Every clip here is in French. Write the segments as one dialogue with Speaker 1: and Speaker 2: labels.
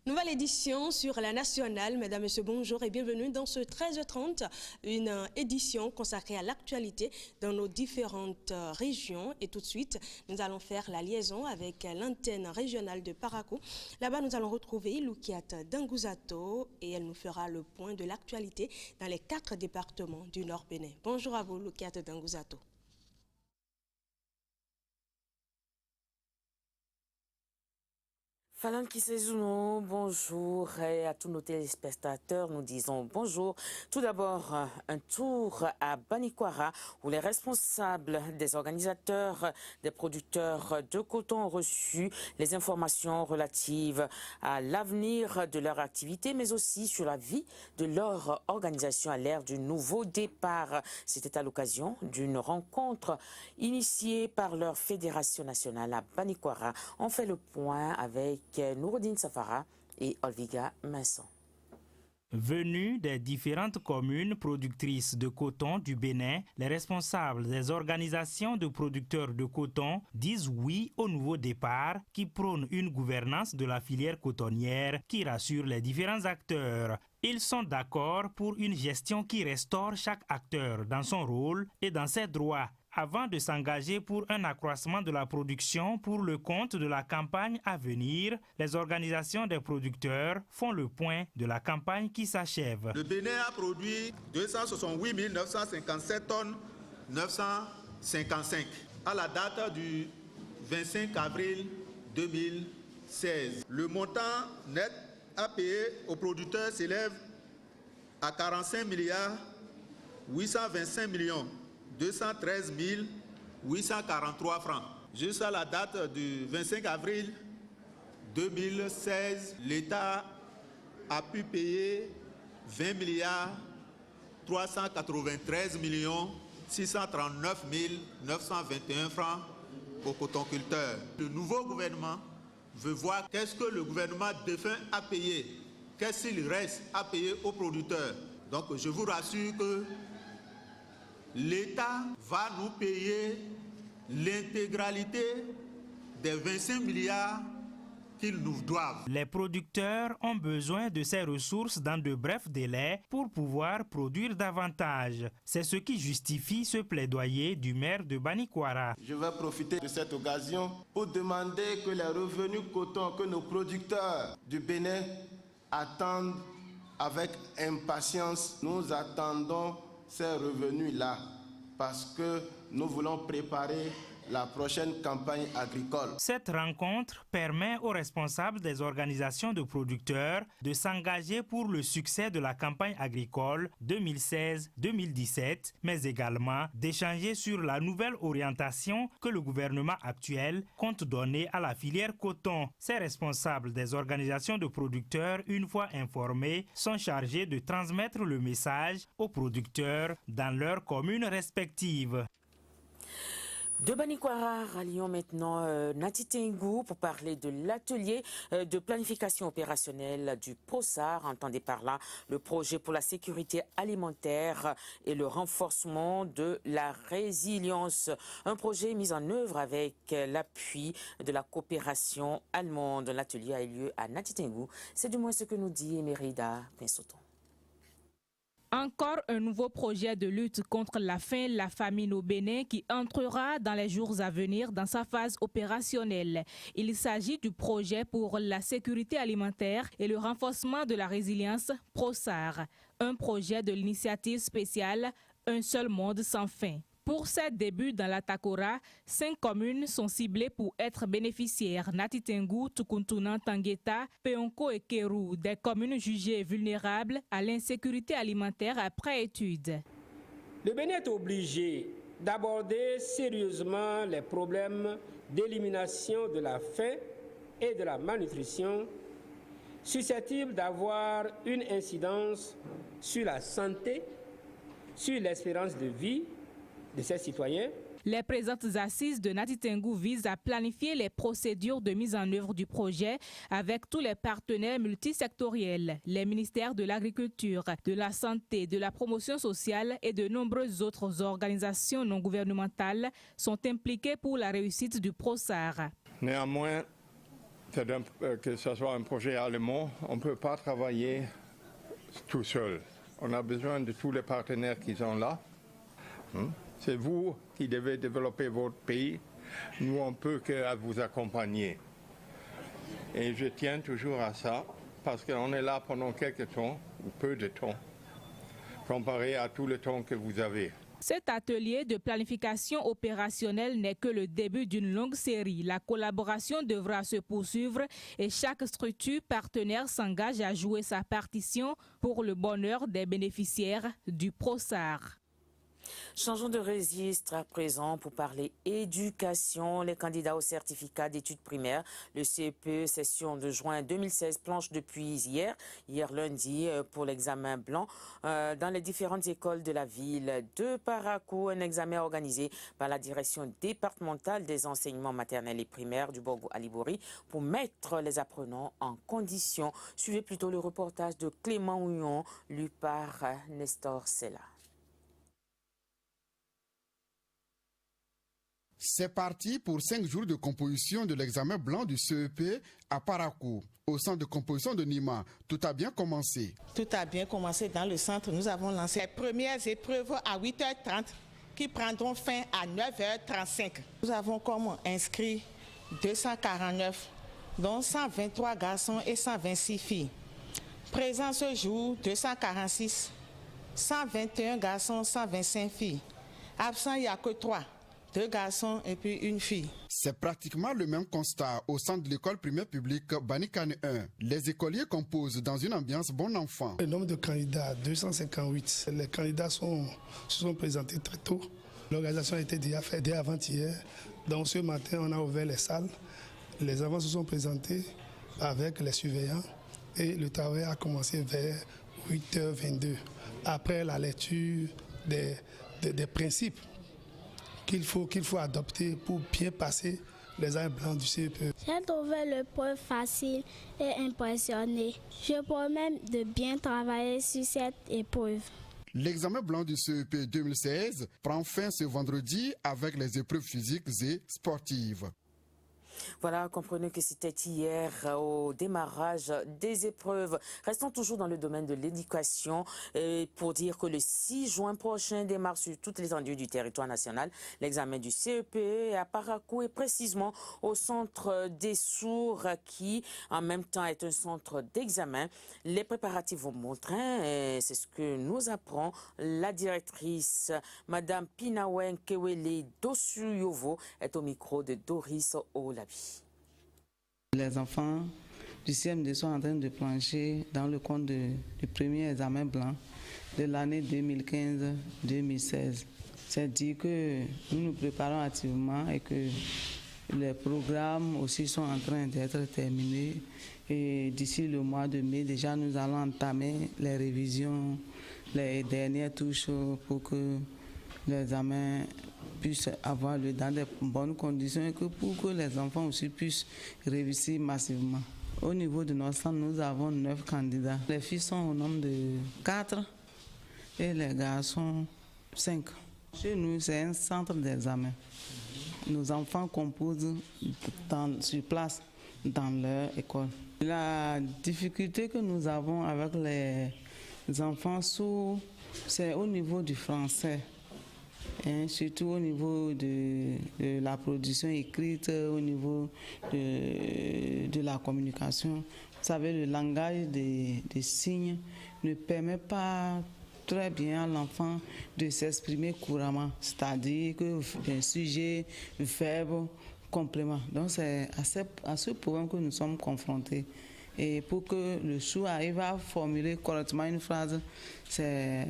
Speaker 1: Nouvelle édition sur la nationale. Mesdames, Messieurs, bonjour et bienvenue dans ce 13h30, une édition consacrée à l'actualité dans nos différentes régions. Et tout de suite, nous allons faire la liaison avec l'antenne régionale de Parakou. Là-bas, nous allons retrouver Loukiat Dangouzato et elle nous fera le point de l'actualité dans les 4 départements du Nord Bénin. Bonjour à vous, Loukiat Dangouzato.
Speaker 2: Falan Kisezouno, bonjour et à tous nos téléspectateurs, nous disons bonjour. Tout d'abord, un tour à Banikwara où les responsables des organisateurs, des producteurs de coton ont reçu les informations relatives à l'avenir de leur activité, mais aussi sur la vie de leur organisation à l'ère du nouveau départ. C'était à l'occasion d'une rencontre initiée par leur fédération nationale à Banikwara. On fait le point avec Nouroudine Safara et Olviga Masson.
Speaker 3: Venus des différentes communes productrices de coton du Bénin, les responsables des organisations de producteurs de coton disent oui au nouveau départ qui prône une gouvernance de la filière cotonnière qui rassure les différents acteurs. Ils sont d'accord pour une gestion qui restaure chaque acteur dans son rôle et dans ses droits, avant de s'engager pour un accroissement de la production pour le compte de la campagne à venir. Les organisations des producteurs font le point de la campagne qui s'achève.
Speaker 4: Le Bénin a produit 268 957 tonnes 955 à la date du 25 avril 2016. Le montant net à payer aux producteurs s'élève à 45 milliards 825 millions 213 843 francs. Jusqu'à la date du 25 avril 2016, l'État a pu payer 20 milliards 393 millions 639 921 francs aux cotonculteurs. Le nouveau gouvernement veut voir qu'est-ce que le gouvernement défunt a payé, qu'est-ce qu'il reste à payer aux producteurs. Donc je vous rassure que l'État va nous payer l'intégralité des 25 milliards qu'ils nous doivent.
Speaker 3: Les producteurs ont besoin de ces ressources dans de brefs délais pour pouvoir produire davantage. C'est ce qui justifie ce plaidoyer du maire de Banikwara.
Speaker 5: Je vais profiter de cette occasion pour demander que les revenus coton que nos producteurs du Bénin attendent avec impatience, nous attendons ces revenus-là parce que nous voulons préparer la prochaine campagne agricole.
Speaker 3: Cette rencontre permet aux responsables des organisations de producteurs de s'engager pour le succès de la campagne agricole 2016-2017, mais également d'échanger sur la nouvelle orientation que le gouvernement actuel compte donner à la filière coton. Ces responsables des organisations de producteurs, une fois informés, sont chargés de transmettre le message aux producteurs dans leurs communes respectives.
Speaker 2: De Banikwara, rallions maintenant Nati Tengou pour parler de l'atelier de planification opérationnelle du PROSAR. Entendez par là le projet pour la sécurité alimentaire et le renforcement de la résilience. Un projet mis en œuvre avec l'appui de la coopération allemande. L'atelier a eu lieu à Nati Tengou. C'est du moins ce que nous dit Emerida Pinsoton.
Speaker 6: Encore un nouveau projet de lutte contre la faim, la famine au Bénin qui entrera dans les jours à venir dans sa phase opérationnelle. Il s'agit du projet pour la sécurité alimentaire et le renforcement de la résilience PROSAR, un projet de l'initiative spéciale Un seul monde sans faim. Pour ces débuts dans la Takora, 5 communes sont ciblées pour être bénéficiaires. Nati Tengou, Tukuntunan, Tangueta, Peonko et Kéru, des communes jugées vulnérables à l'insécurité alimentaire après étude.
Speaker 7: Le Bénin est obligé d'aborder sérieusement les problèmes d'élimination de la faim et de la malnutrition susceptibles d'avoir une incidence sur la santé, sur l'espérance de vie de ses citoyens
Speaker 6: Les présentes assises de Nati Tengou visent à planifier les procédures de mise en œuvre du projet avec tous les partenaires multisectoriels. Les ministères de l'Agriculture, de la Santé, de la Promotion sociale et de nombreuses autres organisations non gouvernementales sont impliquées pour la réussite du PROSAR.
Speaker 8: Néanmoins, que ce soit un projet allemand, on ne peut pas travailler tout seul. On a besoin de tous les partenaires qui sont là. C'est vous qui devez développer votre pays. Nous, on ne peut que vous accompagner. Et je tiens toujours à ça, parce qu'on est là pendant quelques temps, ou peu de temps, comparé à tout le temps que vous avez.
Speaker 6: Cet atelier de planification opérationnelle n'est que le début d'une longue série. La collaboration devra se poursuivre et chaque structure partenaire s'engage à jouer sa partition pour le bonheur des bénéficiaires du PROSAR.
Speaker 2: Changeons de registre à présent pour parler éducation. Les candidats au certificat d'études primaires, le CEPE session de juin 2016 planche depuis hier lundi pour l'examen blanc dans les différentes écoles de la ville de Parakou. Un examen organisé par la direction départementale des enseignements maternels et primaires du Borgo Alibori pour mettre les apprenants en condition. Suivez plutôt le reportage de Clément Houillon lu par Nestor Sella.
Speaker 9: C'est parti pour 5 jours de composition de l'examen blanc du CEP à Parakou. Au centre de composition de Nima, tout a bien commencé.
Speaker 10: Tout a bien commencé dans le centre. Nous avons lancé les premières épreuves à 8h30 qui prendront fin à 9h35. Nous avons comme inscrit 249, dont 123 garçons et 126 filles. Présents ce jour, 246, 121 garçons, 125 filles. Absents, il n'y a que 3. 2 garçons et puis une fille.
Speaker 9: C'est pratiquement le même constat au centre de l'école primaire publique Banikane 1. Les écoliers composent dans une ambiance bon enfant.
Speaker 11: Le nombre de candidats, 258. Les candidats se sont présentés très tôt. L'organisation a été déjà faite dès avant-hier. Donc ce matin, on a ouvert les salles. Les enfants se sont présentés avec les surveillants et le travail a commencé vers 8h22. Après la lecture des principes qu'il faut adopter pour bien passer les examens blancs du CEP.
Speaker 12: J'ai trouvé l'épreuve facile et impressionné. Je promets de bien travailler sur cette épreuve.
Speaker 9: L'examen blanc du CEP 2016 prend fin ce vendredi avec les épreuves physiques et sportives.
Speaker 2: Voilà, comprenez que c'était hier au démarrage des épreuves. Restons toujours dans le domaine de l'éducation pour dire que le 6 juin prochain démarre sur toute l'étendue du territoire national l'examen du CEP à Parakou et précisément au centre des sourds qui en même temps est un centre d'examen. Les préparatifs vont montrer, c'est ce que nous apprend la directrice, Madame Pinawen Kewele Dosuyovo, est au micro de Doris Olabi.
Speaker 13: Les enfants du CMD sont en train de plancher dans le compte du premier examen blanc de l'année 2015-2016. C'est-à-dire que nous nous préparons activement et que les programmes aussi sont en train d'être terminés. Et d'ici le mois de mai, déjà, nous allons entamer les révisions, les dernières touches pour que l'examen puisse avoir lieu dans de bonnes conditions et que pour que les enfants aussi puissent réussir massivement. Au niveau de notre centre, nous avons 9 candidats. Les filles sont au nombre de 4 et les garçons 5. Chez nous, c'est un centre d'examen. Nos enfants composent sur place dans leur école. La difficulté que nous avons avec les enfants sourds, c'est au niveau du français. Surtout au niveau de la production écrite, au niveau de la communication. Vous savez, le langage des signes ne permet pas très bien à l'enfant de s'exprimer couramment, c'est-à-dire qu'un sujet, verbe, complément. Donc c'est à ce problème que nous sommes confrontés. Et pour que le sourd arrive à formuler correctement une phrase, c'est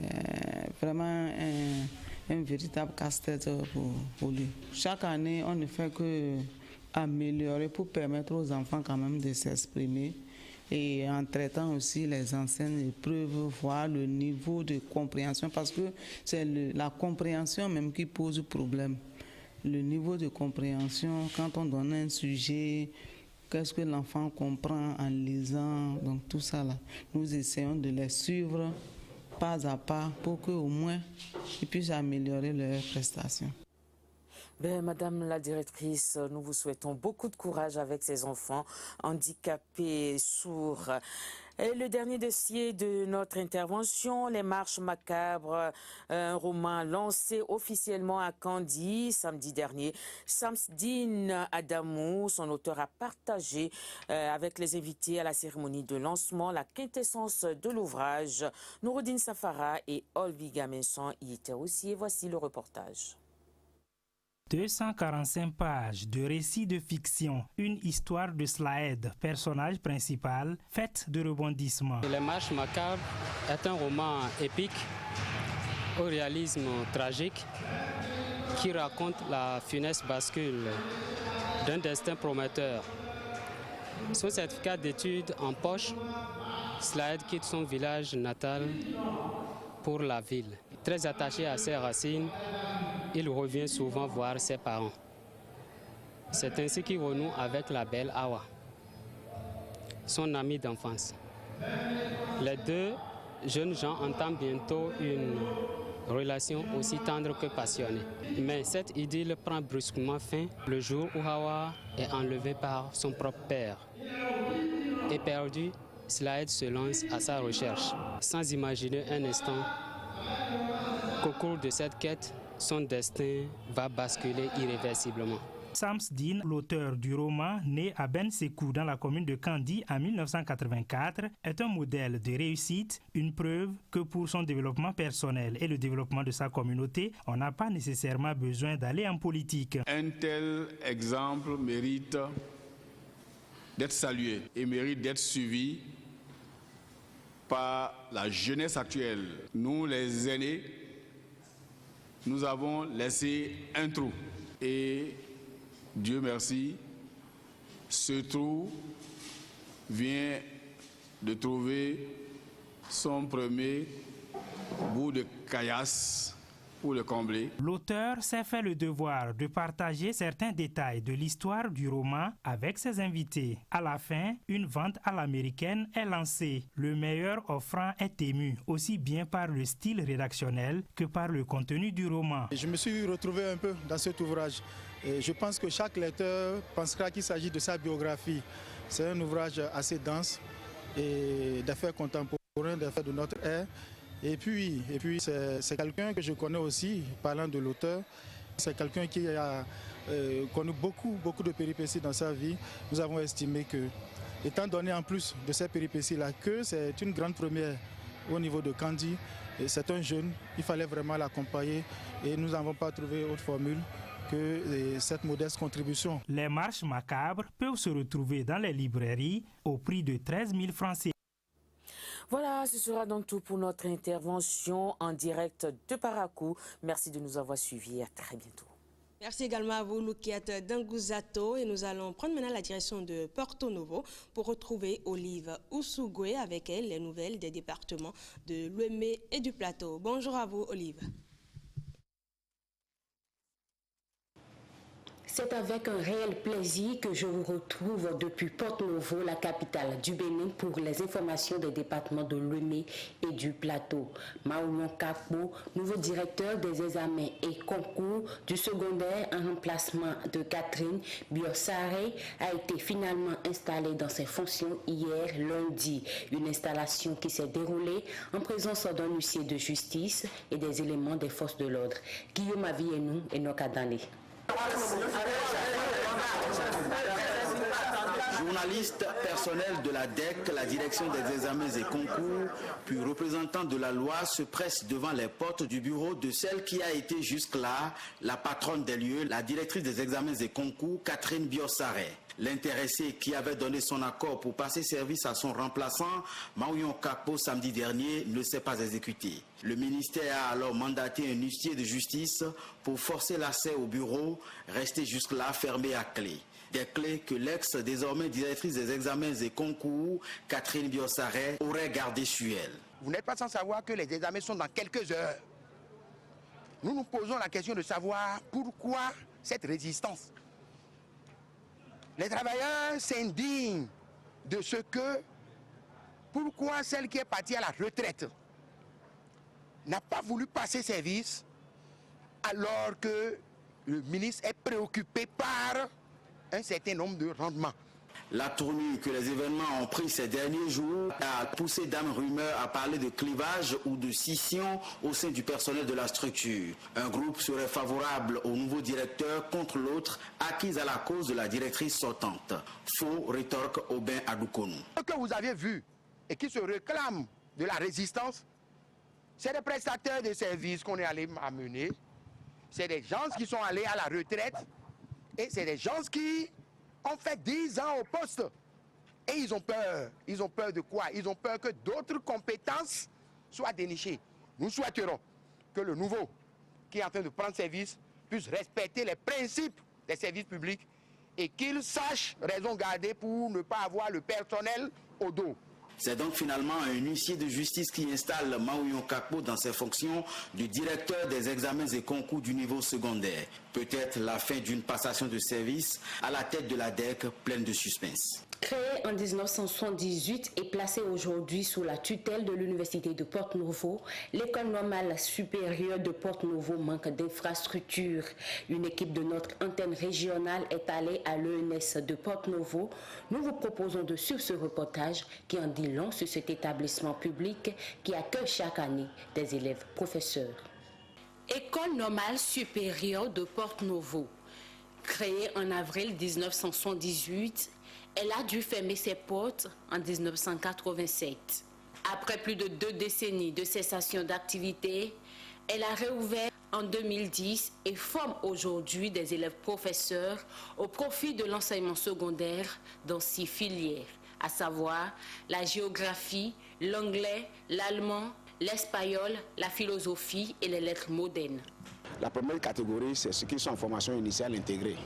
Speaker 13: vraiment un véritable casse-tête pour lui. Chaque année, on ne fait que améliorer pour permettre aux enfants quand même de s'exprimer et en traitant aussi les anciennes épreuves, voir le niveau de compréhension parce que c'est la compréhension même qui pose problème. le niveau de compréhension, quand on donne un sujet, qu'est-ce que l'enfant comprend en lisant, donc tout ça là, nous essayons de les suivre pas à pas pour qu'au moins ils puissent améliorer leurs prestations.
Speaker 2: Madame la directrice, nous vous souhaitons beaucoup de courage avec ces enfants handicapés, sourds. Et le dernier dossier de notre intervention, Les Marches Macabres, un roman lancé officiellement à Kandy samedi dernier. Samsdine Adamou, son auteur, a partagé avec les invités à la cérémonie de lancement la quintessence de l'ouvrage. Nouroudine Safara et Olviga Menson y étaient aussi et voici le reportage.
Speaker 3: 245 pages de récits de fiction, une histoire de Slaed, personnage principal, faite de rebondissements.
Speaker 7: Les Marches Macabres est un roman épique au réalisme tragique qui raconte la funeste bascule d'un destin prometteur. Son certificat d'études en poche, Slaed quitte son village natal pour la ville. Très attaché à ses racines, il revient souvent voir ses parents. C'est ainsi qu'il renoue avec la belle Awa, son amie d'enfance. Les deux jeunes gens entament bientôt une relation aussi tendre que passionnée. Mais cette idylle prend brusquement fin le jour où Awa est enlevée par son propre père. Éperdu, Slaed se lance à sa recherche, sans imaginer un instant qu'au cours de cette quête, son destin va basculer irréversiblement.
Speaker 3: Samsdine, l'auteur du roman, né à Ben Sekou dans la commune de Kandy en 1984, est un modèle de réussite, une preuve que pour son développement personnel et le développement de sa communauté, on n'a pas nécessairement besoin d'aller en politique.
Speaker 14: Un tel exemple mérite d'être salué et mérite d'être suivi par la jeunesse actuelle. Nous, les aînés, nous avons laissé un trou et Dieu merci, ce trou vient de trouver son premier bout de caillasse pour le combler.
Speaker 3: L'auteur s'est fait le devoir de partager certains détails de l'histoire du roman avec ses invités. À la fin, une vente à l'américaine est lancée. Le meilleur offrant est ému, aussi bien par le style rédactionnel que par le contenu du roman.
Speaker 15: Je me suis retrouvé un peu dans cet ouvrage. Et je pense que chaque lecteur pensera qu'il s'agit de sa biographie. C'est un ouvrage assez dense et d'affaires contemporaines, d'affaires de notre ère. Et puis c'est quelqu'un que je connais aussi, parlant de l'auteur. C'est quelqu'un qui a connu beaucoup de péripéties dans sa vie. Nous avons estimé que, étant donné en plus de ces péripéties-là, que c'est une grande première au niveau de Kandy. C'est un jeune, il fallait vraiment l'accompagner et nous n'avons pas trouvé autre formule que cette modeste contribution.
Speaker 3: Les Marches Macabres peuvent se retrouver dans les librairies au prix de 13 000 francs.
Speaker 2: Voilà, ce sera donc tout pour notre intervention en direct de Parakou. Merci de nous avoir suivis. À très bientôt.
Speaker 1: Merci également à vous, Loukiat Dangouzato. Et nous allons prendre maintenant la direction de Porto Novo pour retrouver Olive Oussougoué avec elle les nouvelles des départements de Lomé et du Plateau. Bonjour à vous, Olive.
Speaker 16: C'est avec un réel plaisir que je vous retrouve depuis Porto Novo, la capitale du Bénin, pour les informations des départements de Lomé et du Plateau. Maoulion Kakbo, nouveau directeur des examens et concours du secondaire en remplacement de Catherine Biossare, a été finalement installé dans ses fonctions hier lundi. Une installation qui s'est déroulée en présence d'un huissier de justice et des éléments des forces de l'ordre. Guillaume Avienou et Nokadane.
Speaker 17: Journaliste personnel de la DEC, la direction des examens et concours, puis représentant de la loi, se presse devant les portes du bureau de celle qui a été jusque-là la patronne des lieux, la directrice des examens et concours, Catherine Biossare. L'intéressé qui avait donné son accord pour passer service à son remplaçant, Maoulion Kakbo, samedi dernier, ne s'est pas exécuté. Le ministère a alors mandaté un huissier de justice pour forcer l'accès au bureau, resté jusque-là fermé à clé. Des clés que l'ex, désormais directrice des examens et concours, Catherine Biossare, aurait gardées sur elle.
Speaker 18: Vous n'êtes pas sans savoir que les examens sont dans quelques heures. Nous nous posons la question de savoir pourquoi cette résistance. Les travailleurs s'indignent de ce que, pourquoi celle qui est partie à la retraite n'a pas voulu passer service alors que le ministre est préoccupé par un certain nombre de rendements.
Speaker 17: La tournure que les événements ont pris ces derniers jours a poussé Dame Rumeur à parler de clivage ou de scission au sein du personnel de la structure. Un groupe serait favorable au nouveau directeur contre l'autre, acquis à la cause de la directrice sortante. Faux, rétorque Aubin Adoukonou.
Speaker 18: Ce que vous avez vu et qui se réclament de la résistance, c'est des prestataires de services qu'on est allé amener, c'est des gens qui sont allés à la retraite et c'est des gens qui ont fait 10 ans au poste. Et ils ont peur. Ils ont peur de quoi? Ils ont peur que d'autres compétences soient dénichées. Nous souhaiterons que le nouveau qui est en train de prendre service puisse respecter les principes des services publics et qu'il sache raison garder pour ne pas avoir le personnel au dos.
Speaker 17: C'est donc finalement un huissier de justice qui installe Maouyon Kakpo dans ses fonctions de directeur des examens et concours du niveau secondaire. Peut-être la fin d'une passation de service à la tête de la DEC pleine de suspense.
Speaker 16: Créée en 1978 et placée aujourd'hui sous la tutelle de l'Université de Porto-Novo, l'École normale supérieure de Porto-Novo manque d'infrastructures. Une équipe de notre antenne régionale est allée à l'ENS de Porto-Novo. Nous vous proposons de suivre ce reportage qui en dit long sur cet établissement public qui accueille chaque année des élèves professeurs. École normale supérieure de Porto-Novo. Créée en avril 1978, elle a dû fermer ses portes en 1987. Après plus de 2 décennies de cessation d'activité, elle a réouvert en 2010 et forme aujourd'hui des élèves professeurs au profit de l'enseignement secondaire dans 6 filières, à savoir la géographie, l'anglais, l'allemand, l'espagnol, la philosophie et les lettres modernes.
Speaker 19: La première catégorie, c'est ceux qui sont en formation initiale intégrée.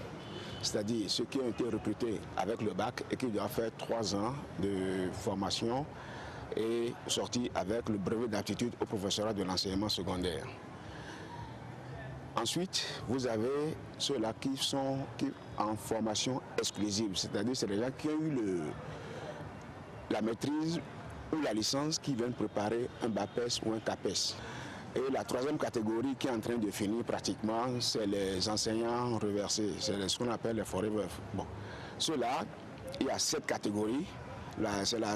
Speaker 19: C'est-à-dire ceux qui ont été recrutés avec le bac et qui doivent faire 3 ans de formation et sortir avec le brevet d'aptitude au professorat de l'enseignement secondaire. Ensuite, vous avez ceux-là qui sont en formation exclusive, c'est-à-dire c'est les gens qui ont eu la maîtrise ou la licence qui viennent préparer un BAPES ou un CAPES. Et la troisième catégorie qui est en train de finir pratiquement, c'est les enseignants reversés, c'est ce qu'on appelle les forever. Bon, ceux-là, il y a 7 catégories. C'est la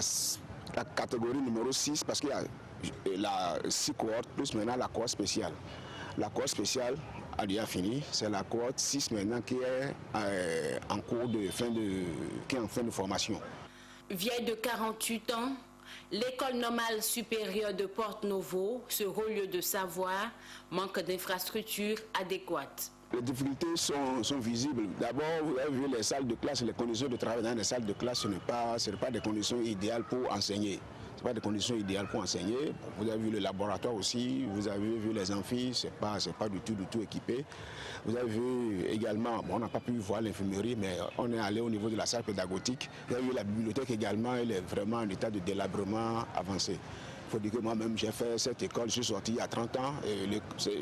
Speaker 19: catégorie numéro 6 parce qu'il y a la 6 cohortes plus maintenant la cohorte spéciale. La cohorte spéciale a déjà fini, c'est la cohorte 6 maintenant qui est en cours qui est en fin de formation.
Speaker 16: Vieille de 48 ans, l'École normale supérieure de Porto-Novo, ce haut lieu de savoir, manque d'infrastructures adéquates.
Speaker 19: Les difficultés sont visibles. D'abord, vous avez vu les salles de classe, les conditions de travail dans les salles de classe, ce n'est pas des conditions idéales pour enseigner. Ce pas des conditions idéales pour enseigner. Vous avez vu le laboratoire aussi, vous avez vu les amphis, c'est pas du tout équipé. Vous avez vu également, bon, on n'a pas pu voir l'infirmerie, mais on est allé au niveau de la salle pédagogique. Vous avez vu la bibliothèque également, elle est vraiment en état de délabrement avancé. Il faut dire que moi-même, j'ai fait cette école, je suis sorti il y a 30 ans et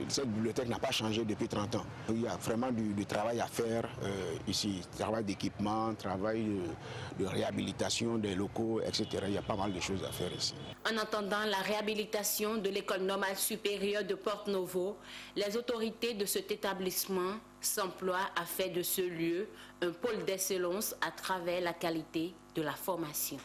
Speaker 19: cette bibliothèque n'a pas changé depuis 30 ans. Donc, il y a vraiment du travail à faire ici, travail d'équipement, travail de réhabilitation des locaux, etc. Il y a pas mal de choses à faire ici.
Speaker 16: En attendant la réhabilitation de l'École normale supérieure de Porto-Novo, les autorités de cet établissement s'emploient à faire de ce lieu un pôle d'excellence à travers la qualité de la formation.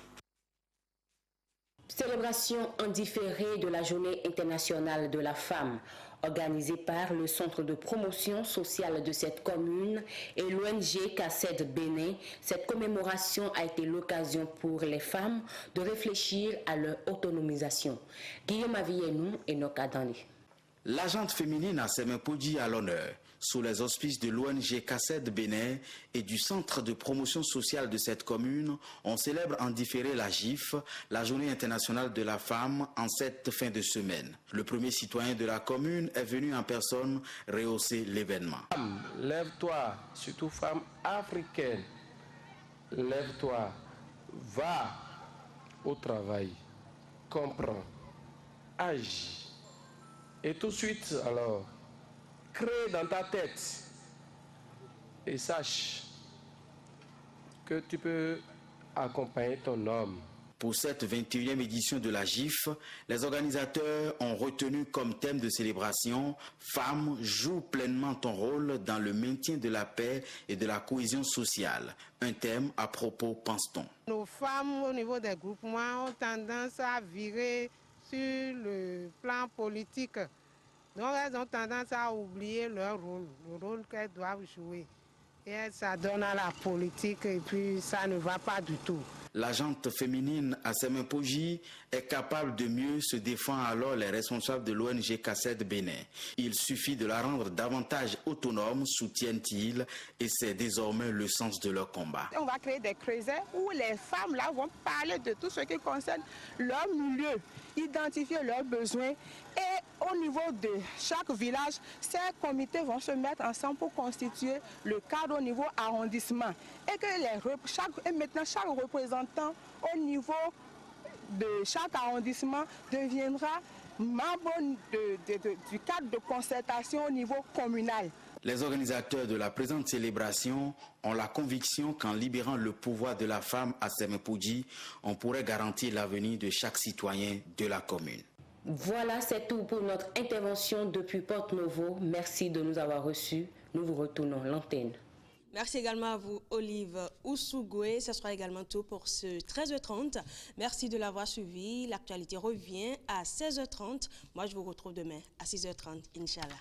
Speaker 16: Célébration en différé de la Journée internationale de la femme, organisée par le Centre de promotion sociale de cette commune et l'ONG CACED Bénin. Cette commémoration a été l'occasion pour les femmes de réfléchir à leur autonomisation. Guillaume Avienou et Nokadani.
Speaker 17: L'agente féminine a Semepodji à l'honneur, sous les auspices de l'ONG CACED Bénin et du Centre de promotion sociale de cette commune. On célèbre en différé la GIF, la Journée internationale de la femme, en cette fin de semaine. Le premier citoyen de la commune est venu en personne rehausser l'événement.
Speaker 20: Lève-toi, surtout femme africaine, lève-toi, va au travail, comprends, agis. Et tout de suite, alors, crée dans ta tête et sache que tu peux accompagner ton homme.
Speaker 17: Pour cette 21e édition de la GIF, les organisateurs ont retenu comme thème de célébration « Femmes, joue pleinement ton rôle dans le maintien de la paix et de la cohésion sociale ». Un thème à propos, pense-t-on.
Speaker 21: Nos femmes au niveau des groupements ont tendance à virer sur le plan politique. Donc elles ont tendance à oublier leur rôle, le rôle qu'elles doivent jouer. Et elles s'adonnent à la politique et puis ça ne va pas du tout.
Speaker 17: L'agente féminine Asseme Poji est capable de mieux se défendre alors les responsables de l'ONG Cassette Bénin. Il suffit de la rendre davantage autonome, soutiennent-ils, et c'est désormais le sens de leur combat.
Speaker 10: On va créer des creusets où les femmes là vont parler de tout ce qui concerne leur milieu, identifier leurs besoins et au niveau de chaque village, ces comités vont se mettre ensemble pour constituer le cadre au niveau arrondissement et que maintenant chaque représentant au niveau de chaque arrondissement deviendra membre du cadre de concertation au niveau communal.
Speaker 17: Les organisateurs de la présente célébration ont la conviction qu'en libérant le pouvoir de la femme à Semepoudji, on pourrait garantir l'avenir de chaque citoyen de la commune.
Speaker 16: Voilà, c'est tout pour notre intervention depuis Porte-Novo. Merci de nous avoir reçus. Nous vous retournons l'antenne.
Speaker 1: Merci également à vous, Olive Ousougoué. Ce sera également tout pour ce 13h30. Merci de l'avoir suivi. L'actualité revient à 16h30. Moi, je vous retrouve demain à 6h30, Inch'Allah.